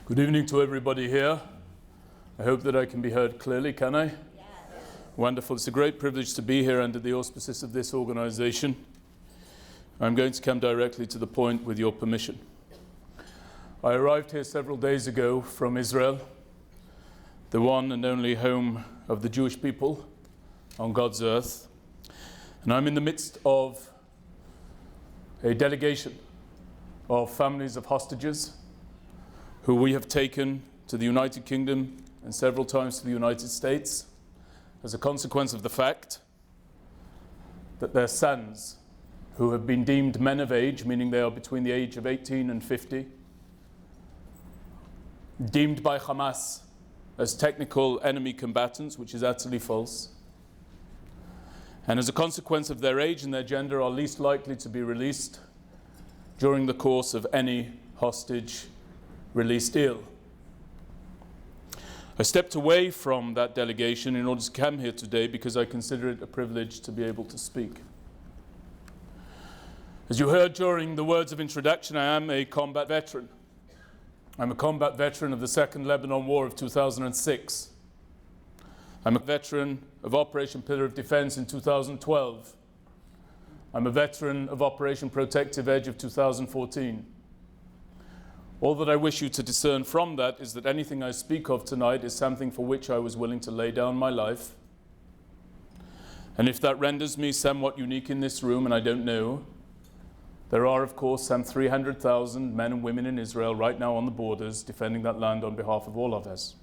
Good evening to everybody here. I hope that I can be heard clearly, can I? Yes. Wonderful. It's a great privilege to be here under the auspices of this organization. I'm going to come directly to the point with your permission. I arrived here several days ago from Israel, the one and only home of the Jewish people on God's earth. And I'm in the midst of a delegation of families of hostages who we have taken to the United Kingdom and several times to the United States as a consequence of the fact that their sons, who have been deemed men of age, meaning they are between the age of 18 and 50, deemed by Hamas as technical enemy combatants, which is utterly false, and as a consequence of their age and their gender are least likely to be released during the course of any hostage release deal. I stepped away from that delegation in order to come here today because I consider it a privilege to be able to speak. As you heard during the words of introduction, I am a combat veteran. I'm a combat veteran of the Second Lebanon War of 2006. I'm a veteran of Operation Pillar of Defense in 2012. I'm a veteran of Operation Protective Edge of 2014. All that I wish you to discern from that is that anything I speak of tonight is something for which I was willing to lay down my life. And if that renders me somewhat unique in this room, and I don't know, there are, of course, some 300,000 men and women in Israel right now on the borders defending that land on behalf of all of us.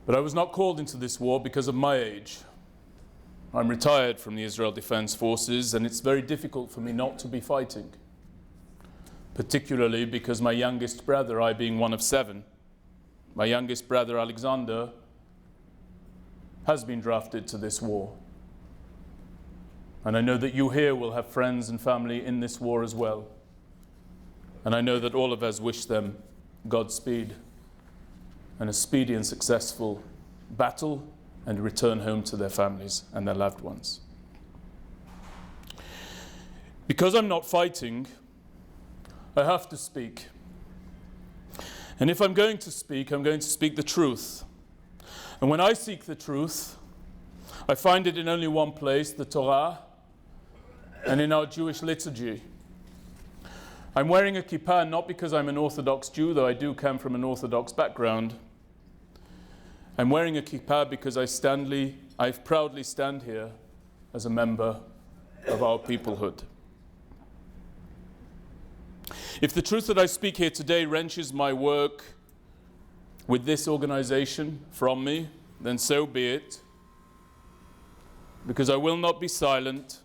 But I was not called into this war because of my age. I'm retired from the Israel Defense Forces, and it's very difficult for me not to be fighting, particularly because my youngest brother, I being one of 7, my youngest brother Alexander has been drafted to this war. And I know that you here will have friends and family in this war as well. And I know that all of us wish them Godspeed and a speedy and successful battle and return home to their families and their loved ones. Because I'm not fighting, I have to speak. And if I'm going to speak, I'm going to speak the truth. And when I seek the truth, I find it in only one place, the Torah, and in our Jewish liturgy. I'm wearing a kippah not because I'm an Orthodox Jew, though I do come from an Orthodox background. I'm wearing a kippah because I proudly stand here as a member of our peoplehood. If the truth that I speak here today wrenches my work with this organization from me, then so be it. Because I will not be silent.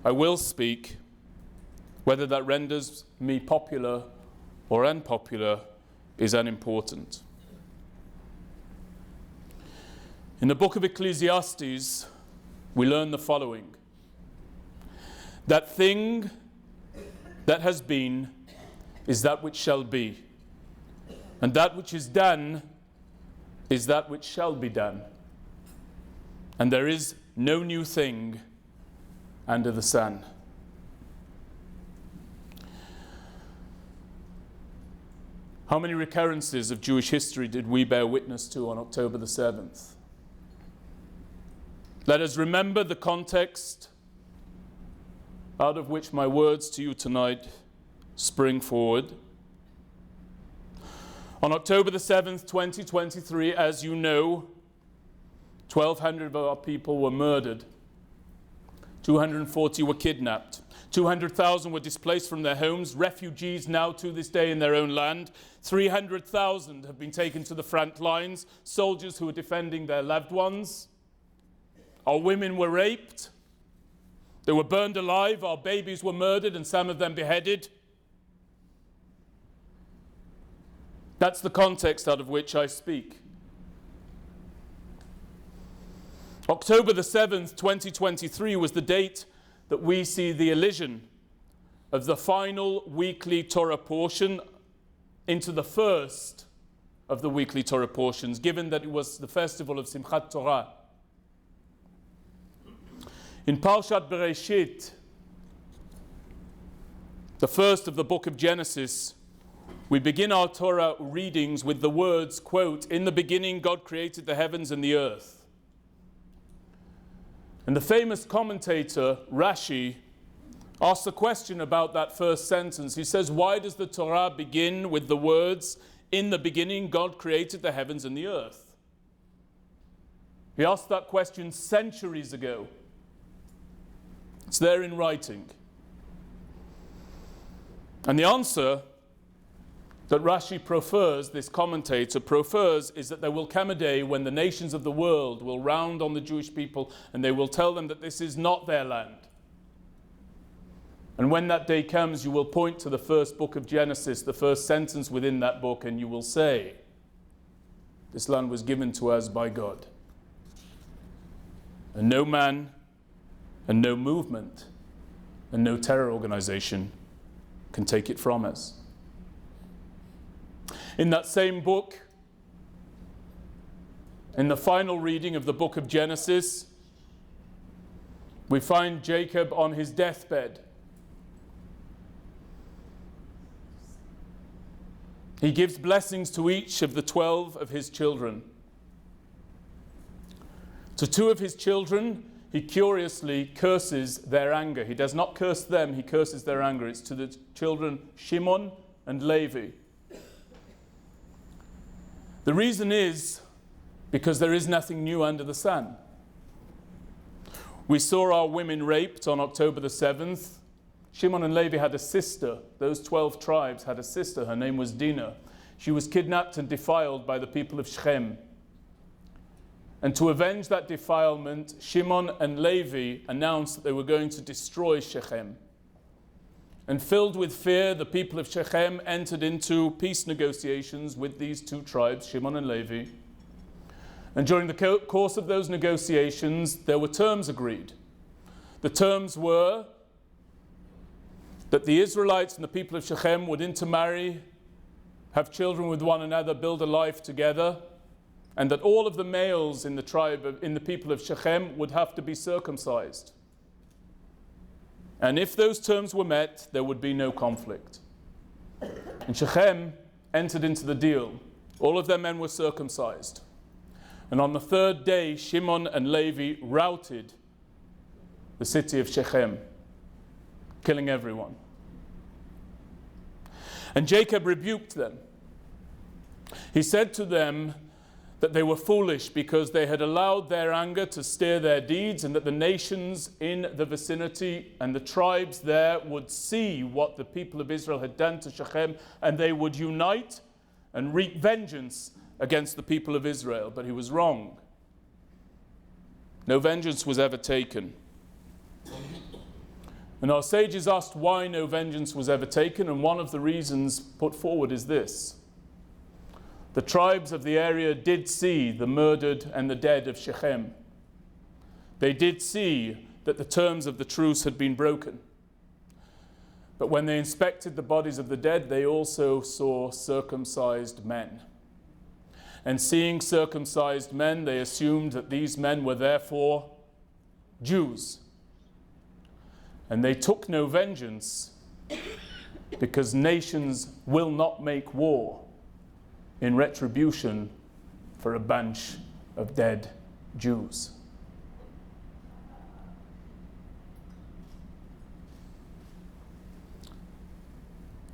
I will speak. Whether that renders me popular or unpopular is unimportant. In the book of Ecclesiastes, we learn the following. That thing that has been is that which shall be, and that which is done is that which shall be done. And there is no new thing under the sun. How many recurrences of Jewish history did we bear witness to on October the 7th? Let us remember the context out of which my words to you tonight spring forward. On October the 7th, 2023, as you know, 1,200 of our people were murdered. 240 were kidnapped. 200,000 were displaced from their homes, refugees now to this day in their own land. 300,000 have been taken to the front lines, soldiers who are defending their loved ones. Our women were raped. They were burned alive. Our babies were murdered and some of them beheaded. That's the context out of which I speak. October the 7th, 2023 was the date that we see the elision of the final weekly Torah portion into the first of the weekly Torah portions, given that it was the festival of Simchat Torah. In Parshat Bereshit, the first of the book of Genesis, we begin our Torah readings with the words, quote, "In the beginning God created the heavens and the earth." And the famous commentator, Rashi, asks a question about that first sentence. He says, why does the Torah begin with the words, "In the beginning God created the heavens and the earth"? He asked that question centuries ago. It's there in writing. And the answer that Rashi prefers, this commentator prefers, is that there will come a day when the nations of the world will round on the Jewish people and they will tell them that this is not their land. And when that day comes, you will point to the first book of Genesis, the first sentence within that book, and you will say, this land was given to us by God. And no man, and no movement, and no terror organization can take it from us. In that same book, in the final reading of the book of Genesis, we find Jacob on his deathbed. He gives blessings to each of the 12 of his children. To 2 of his children, he curiously curses their anger. He does not curse them, he curses their anger. It's to the children Shimon and Levi. The reason is because there is nothing new under the sun. We saw our women raped on October the 7th. Shimon and Levi had a sister. Those 12 tribes had a sister. Her name was Dinah. She was kidnapped and defiled by the people of Shechem. And to avenge that defilement, Shimon and Levi announced that they were going to destroy Shechem. And filled with fear, the people of Shechem entered into peace negotiations with these 2 tribes, Shimon and Levi. And during the course of those negotiations, there were terms agreed. The terms were that the Israelites and the people of Shechem would intermarry, have children with one another, build a life together, and that all of the males in the people of Shechem would have to be circumcised. And if those terms were met, there would be no conflict. And Shechem entered into the deal. All of their men were circumcised. And on the 3rd day, Shimon and Levi routed the city of Shechem, killing everyone. And Jacob rebuked them. He said to them that they were foolish because they had allowed their anger to steer their deeds, and that the nations in the vicinity and the tribes there would see what the people of Israel had done to Shechem, and they would unite and wreak vengeance against the people of Israel. But he was wrong. No vengeance was ever taken. And our sages asked why no vengeance was ever taken, and one of the reasons put forward is this. The tribes of the area did see the murdered and the dead of Shechem. They did see that the terms of the truce had been broken. But when they inspected the bodies of the dead, they also saw circumcised men. And seeing circumcised men, they assumed that these men were therefore Jews. And they took no vengeance because nations will not make war in retribution for a bunch of dead Jews.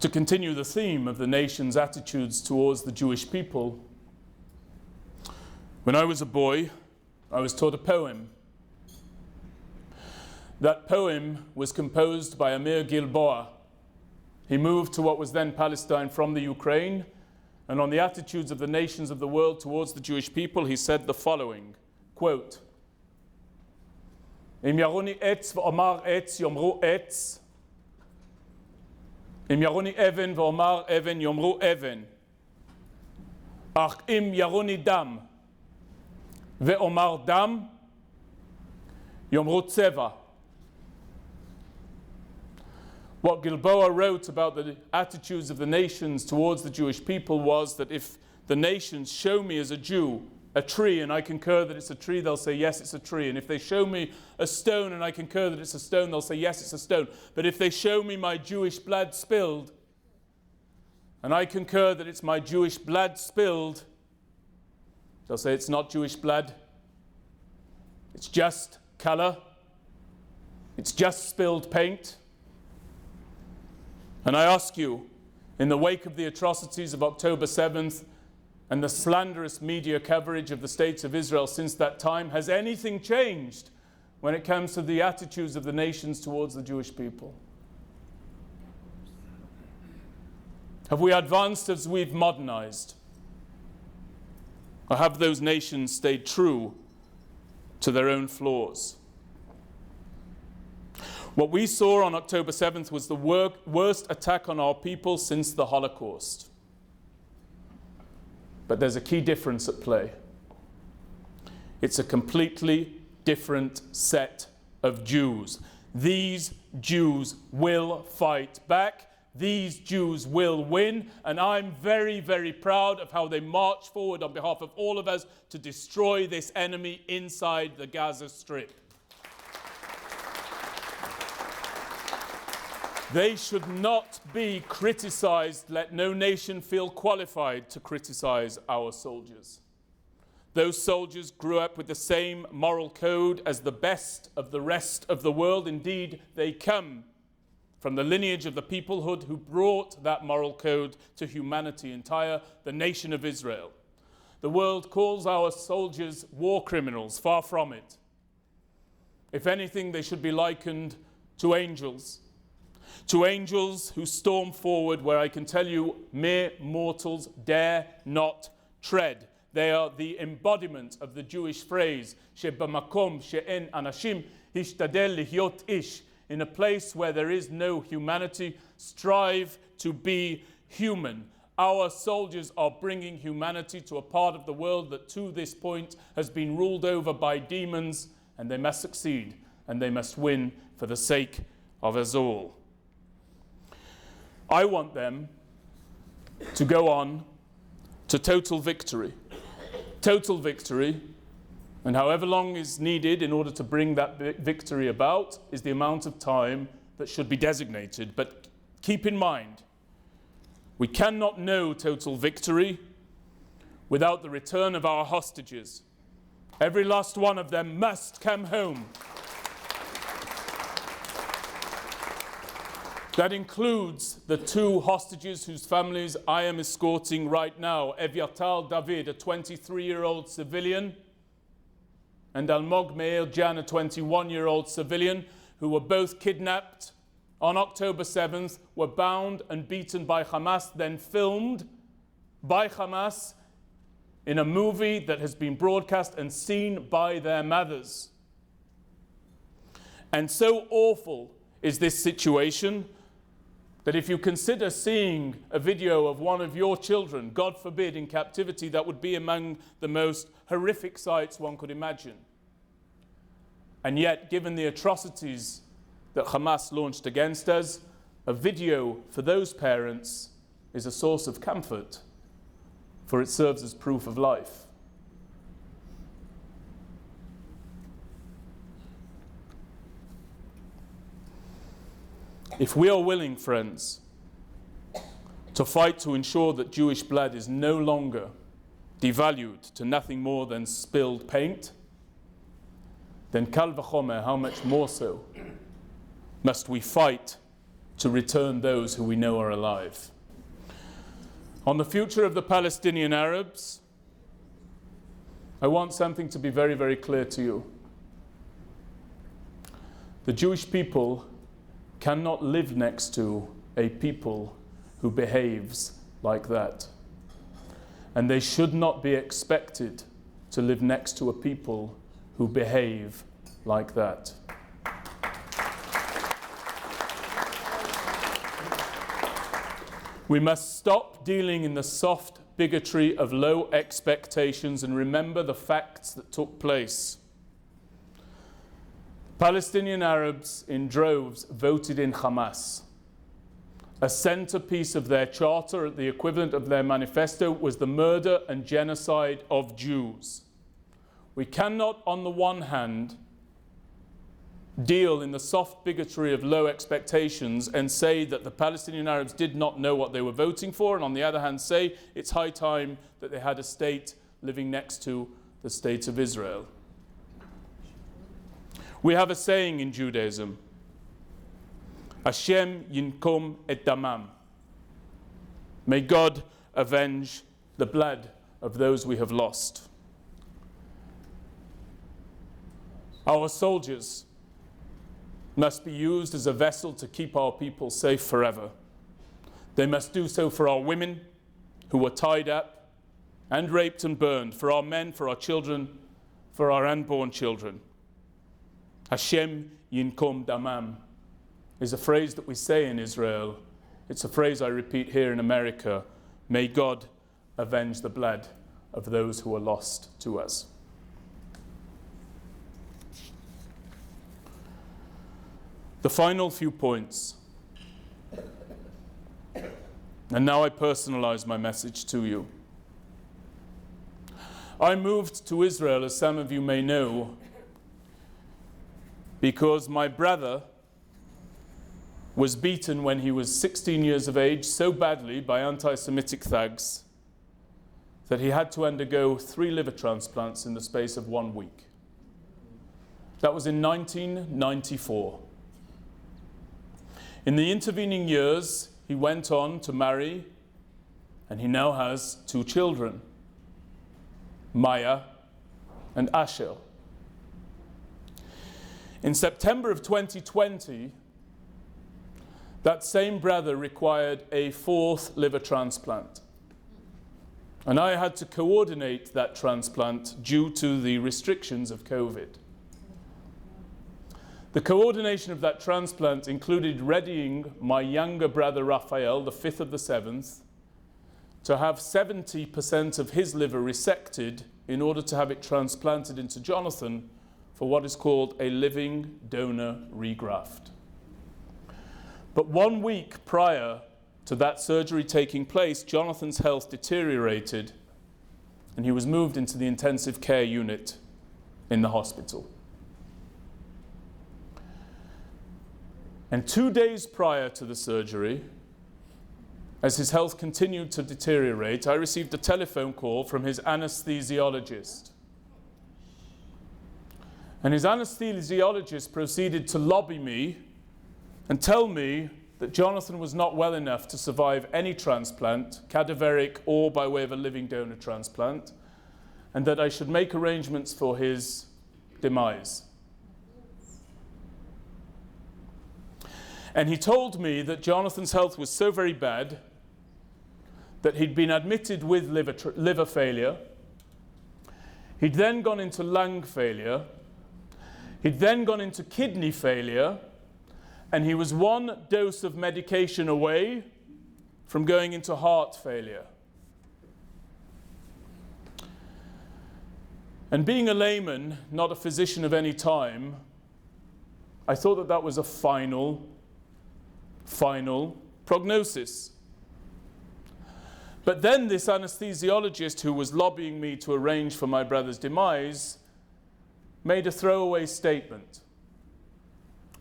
To continue the theme of the nation's attitudes towards the Jewish people, when I was a boy, I was taught a poem. That poem was composed by Amir Gilboa. He moved to what was then Palestine from the Ukraine, and on the attitudes of the nations of the world towards the Jewish people, he said the following, quote, Im yaroni etz v'omar etz yomru etz, Im yaroni even v'omar even yomru even, Ach im yaroni dam ve'omar dam, yomru tzeva. What Gilboa wrote about the attitudes of the nations towards the Jewish people was that if the nations show me as a Jew a tree and I concur that it's a tree, they'll say, yes, it's a tree. And if they show me a stone and I concur that it's a stone, they'll say, yes, it's a stone. But if they show me my Jewish blood spilled and I concur that it's my Jewish blood spilled, they'll say it's not Jewish blood. It's just color. It's just spilled paint. And I ask you, in the wake of the atrocities of October 7th and the slanderous media coverage of the States of Israel since that time, has anything changed when it comes to the attitudes of the nations towards the Jewish people? Have we advanced as we've modernized? Or have those nations stayed true to their own flaws? What we saw on October 7th was the worst attack on our people since the Holocaust. But there's a key difference at play. It's a completely different set of Jews. These Jews will fight back. These Jews will win. And I'm very, very proud of how they march forward on behalf of all of us to destroy this enemy inside the Gaza Strip. They should not be criticized. Let no nation feel qualified to criticize our soldiers. Those soldiers grew up with the same moral code as the best of the rest of the world. Indeed, they come from the lineage of the peoplehood who brought that moral code to humanity, the nation of Israel. The world calls our soldiers war criminals, far from it. If anything, they should be likened to angels. To angels who storm forward where I can tell you mere mortals dare not tread. They are the embodiment of the Jewish phrase, "Shebamakom she'en anashim hishtadel lihyot ish." In a place where there is no humanity, strive to be human. Our soldiers are bringing humanity to a part of the world that to this point has been ruled over by demons, and they must succeed, and they must win for the sake of us all. I want them to go on to total victory. Total victory, and however long is needed in order to bring that victory about is the amount of time that should be designated. But keep in mind, we cannot know total victory without the return of our hostages. Every last one of them must come home. That includes the two hostages whose families I am escorting right now. Evyatar David, a 23-year-old civilian, and Almog Meir Jan, a 21-year-old civilian, who were both kidnapped on October 7th, were bound and beaten by Hamas, then filmed by Hamas in a movie that has been broadcast and seen by their mothers. And so awful is this situation that if you consider seeing a video of one of your children, God forbid, in captivity, that would be among the most horrific sights one could imagine. And yet, given the atrocities that Hamas launched against us, a video for those parents is a source of comfort, for it serves as proof of life. If we are willing, friends, to fight to ensure that Jewish blood is no longer devalued to nothing more than spilled paint, then kal v'chomer, how much more so must we fight to return those who we know are alive. On the future of the Palestinian Arabs, I want something to be very, very clear to you. The Jewish people cannot live next to a people who behaves like that. And they should not be expected to live next to a people who behave like that. We must stop dealing in the soft bigotry of low expectations and remember the facts that took place. Palestinian Arabs in droves voted in Hamas. A centerpiece of their charter, the equivalent of their manifesto, was the murder and genocide of Jews. We cannot, on the one hand, deal in the soft bigotry of low expectations and say that the Palestinian Arabs did not know what they were voting for, and on the other hand say it's high time that they had a state living next to the state of Israel. We have a saying in Judaism, Hashem yinkom et damam. May God avenge the blood of those we have lost. Our soldiers must be used as a vessel to keep our people safe forever. They must do so for our women who were tied up and raped and burned, for our men, for our children, for our unborn children. Hashem yinkom damam is a phrase that we say in Israel. It's a phrase I repeat here in America. May God avenge the blood of those who are lost to us. The final few points. And now I personalize my message to you. I moved to Israel, as some of you may know, because my brother was beaten when he was 16 years of age so badly by anti-Semitic thugs that he had to undergo 3 liver transplants in the space of 1 week. That was in 1994. In the intervening years, he went on to marry, and he now has 2 children, Maya and Asher. In September of 2020, that same brother required a 4th liver transplant. And I had to coordinate that transplant due to the restrictions of COVID. The coordination of that transplant included readying my younger brother Raphael, the 5th of the 7th, to have 70% of his liver resected in order to have it transplanted into Jonathan for what is called a living donor regraft. But 1 week prior to that surgery taking place, Jonathan's health deteriorated and he was moved into the intensive care unit in the hospital. And 2 days prior to the surgery, as his health continued to deteriorate, I received a telephone call from his anesthesiologist. And his anesthesiologist proceeded to lobby me and tell me that Jonathan was not well enough to survive any transplant, cadaveric or by way of a living donor transplant, and that I should make arrangements for his demise. And he told me that Jonathan's health was so very bad that he'd been admitted with liver failure. He'd then gone into lung failure. He'd then gone into kidney failure. And he was 1 dose of medication away from going into heart failure. And being a layman, not a physician of any time, I thought that that was a final prognosis. But then this anesthesiologist who was lobbying me to arrange for my brother's demise made a throwaway statement.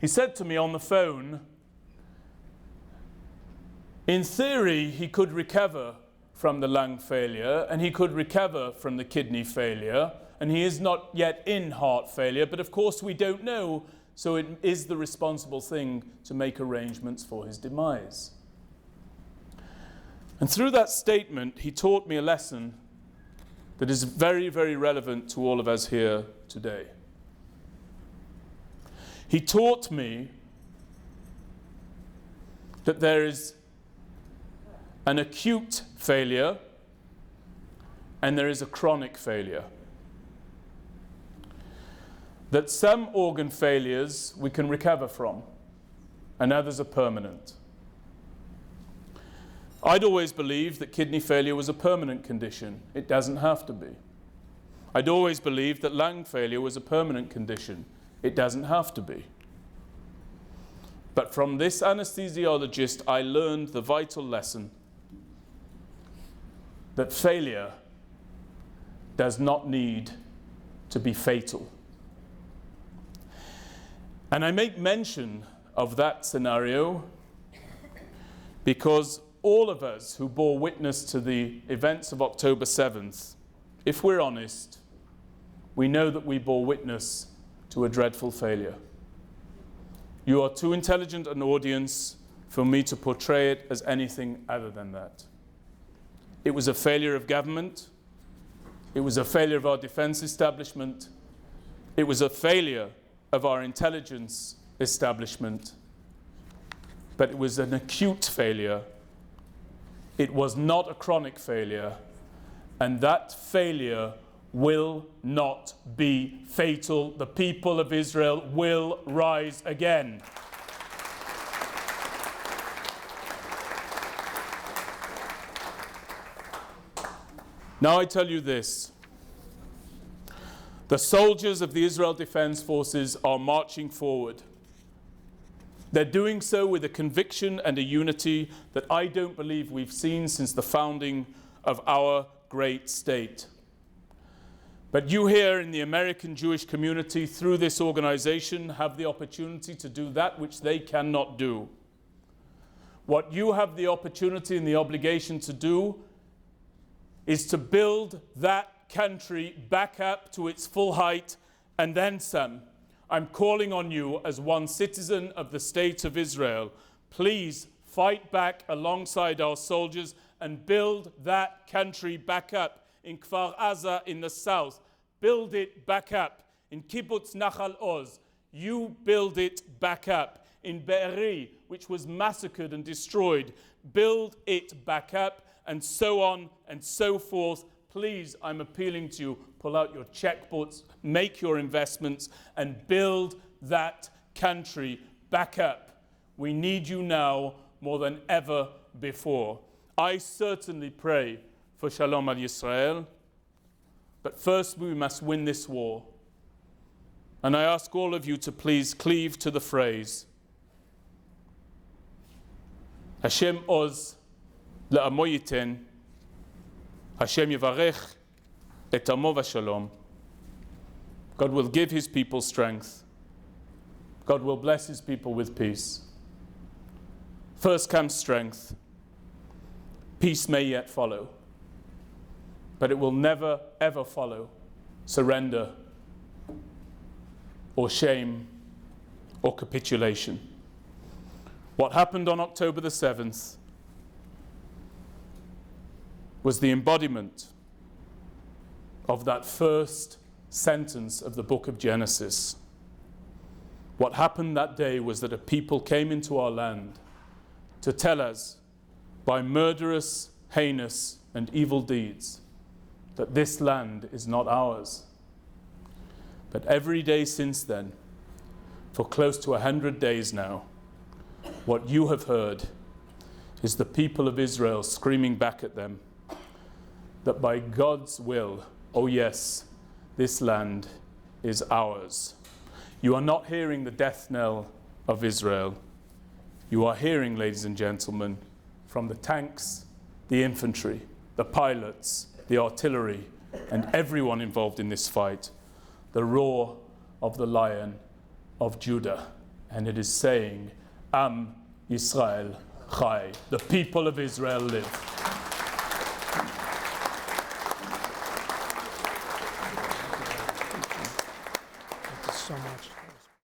He said to me on the phone, in theory, he could recover from the lung failure and he could recover from the kidney failure, and he is not yet in heart failure, but of course we don't know, so it is the responsible thing to make arrangements for his demise. And through that statement, he taught me a lesson that is very, very relevant to all of us here today. He taught me that there is an acute failure and there is a chronic failure. That some organ failures we can recover from and others are permanent. I'd always believed that kidney failure was a permanent condition. It doesn't have to be. I'd always believed that lung failure was a permanent condition. It doesn't have to be. But from this anesthesiologist, I learned the vital lesson that failure does not need to be fatal. And I make mention of that scenario because all of us who bore witness to the events of October 7th, if we're honest, we know that we bore witness to a dreadful failure. You are too intelligent an audience for me to portray it as anything other than that. It was a failure of government. It was a failure of our defense establishment. It was a failure of our intelligence establishment. But it was an acute failure. It was not a chronic failure. And that failure will not be fatal. The people of Israel will rise again. Now I tell you this. The soldiers of the Israel Defense Forces are marching forward. They're doing so with a conviction and a unity that I don't believe we've seen since the founding of our great state. But you here in the American Jewish community, through this organization, have the opportunity to do that which they cannot do. What you have the opportunity and the obligation to do is to build that country back up to its full height and then some. I'm calling on you as one citizen of the state of Israel. Please fight back alongside our soldiers and build that country back up. In Kfar Aza in the south, build it back up. In Kibbutz Nachal Oz, you build it back up. In Be'eri, which was massacred and destroyed, build it back up, and so on and so forth. Please, I'm appealing to you, pull out your checkbooks, make your investments, and build that country back up. We need you now more than ever before. I certainly pray for Shalom al Yisrael, but first we must win this war. And I ask all of you to please cleave to the phrase, Hashem Oz La'amo Yiten, Hashem Yevarech et Amo v'Shalom. God will give his people strength. God will bless his people with peace. First comes strength. Peace may yet follow, but it will never, ever follow surrender or shame or capitulation. What happened on October the 7th was the embodiment of that first sentence of the book of Genesis. What happened that day was that a people came into our land to tell us by murderous, heinous, and evil deeds that this land is not ours. But every day since then, for close to 100 days now, what you have heard is the people of Israel screaming back at them that by God's will, oh yes, this land is ours. You are not hearing the death knell of Israel. You are hearing, ladies and gentlemen, from the tanks, the infantry, the pilots, the artillery, and everyone involved in this fight, the roar of the Lion of Judah. And it is saying, Am Yisrael Chai, the people of Israel live.